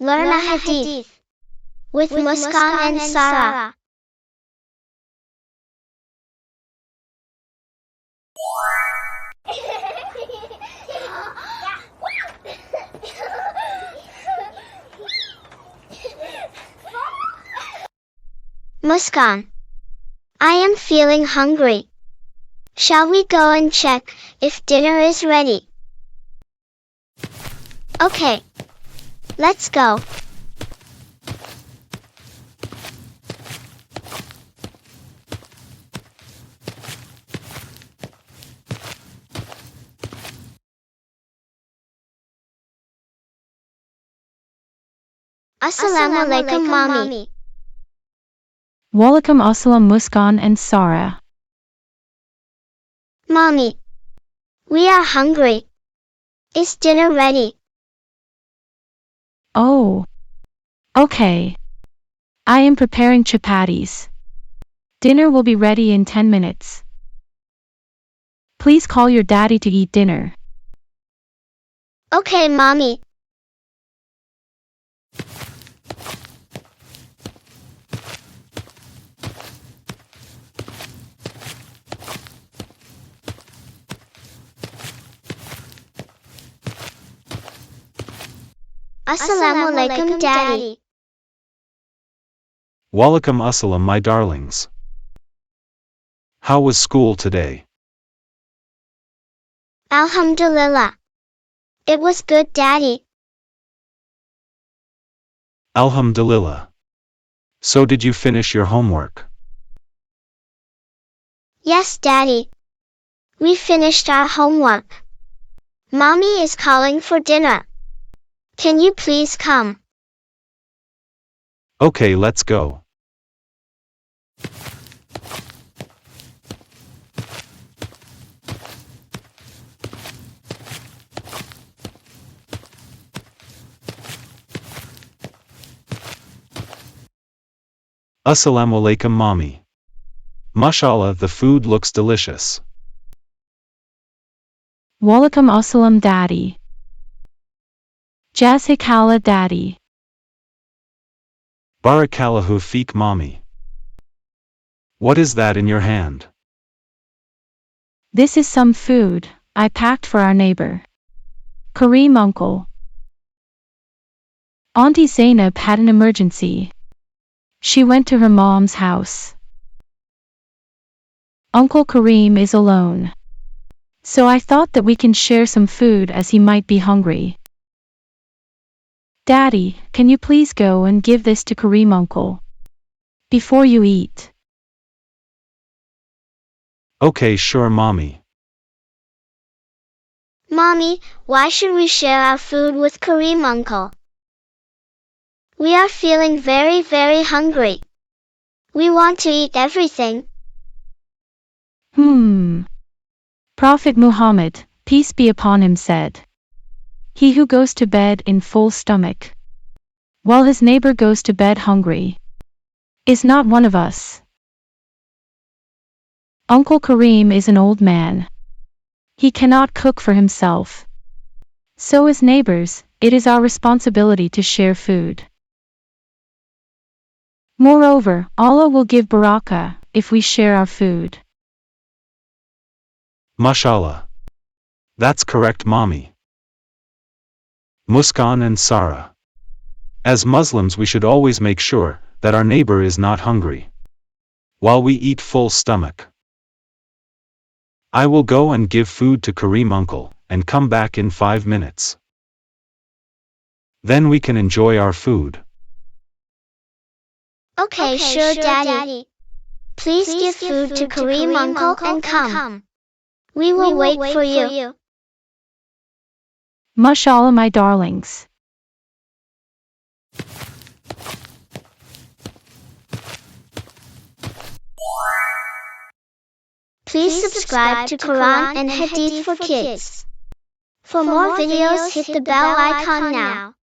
Learn a Hadith with Muskan and Sarah. Muskan, I am feeling hungry. Shall we go and check if dinner is ready? Okay, let's go. Assalamu alaikum, mommy. Walaikum assalam Muskan and Sarah. Mommy, we are hungry. Is dinner ready? Oh. Okay. I am preparing chapatis. Dinner will be ready in 10 minutes. Please call your daddy to eat dinner. Okay, mommy. Assalamu alaikum, daddy. Walaikum assalam, my darlings. How was school today? Alhamdulillah. It was good, daddy. Alhamdulillah. So did you finish your homework? Yes, daddy. We finished our homework. Mommy is calling for dinner. Can you please come? Okay, let's go. Assalamu alaikum, mommy. Mashallah, the food looks delicious. Walaikum assalam, daddy. Jazakallah, daddy. Barakallahu feek, mommy. What is that in your hand? This is some food I packed for our neighbor, Kareem uncle. Auntie Zainab had an emergency. She went to her mom's house. Uncle Kareem is alone. So I thought that we can share some food as he might be hungry. Daddy, can you please go and give this to Kareem uncle before you eat? Okay, sure, mommy. Mommy, why should we share our food with Kareem uncle? We are feeling very, very hungry. We want to eat everything. Prophet Muhammad, peace be upon him, said, "He who goes to bed in full stomach, while his neighbor goes to bed hungry, is not one of us." Uncle Kareem is an old man. He cannot cook for himself. So as neighbors, it is our responsibility to share food. Moreover, Allah will give barakah if we share our food. Mashallah. That's correct, mommy. Muskan and Sarah. As Muslims, we should always make sure that our neighbor is not hungry while we eat full stomach. I will go and give food to Kareem uncle and come back in 5 minutes. Then we can enjoy our food. Okay, sure, daddy. Please give food to Kareem uncle and come. We will wait for you. Mashallah, my darlings. Please subscribe to Quran and Hadith for Kids. For more videos, hit the bell icon now.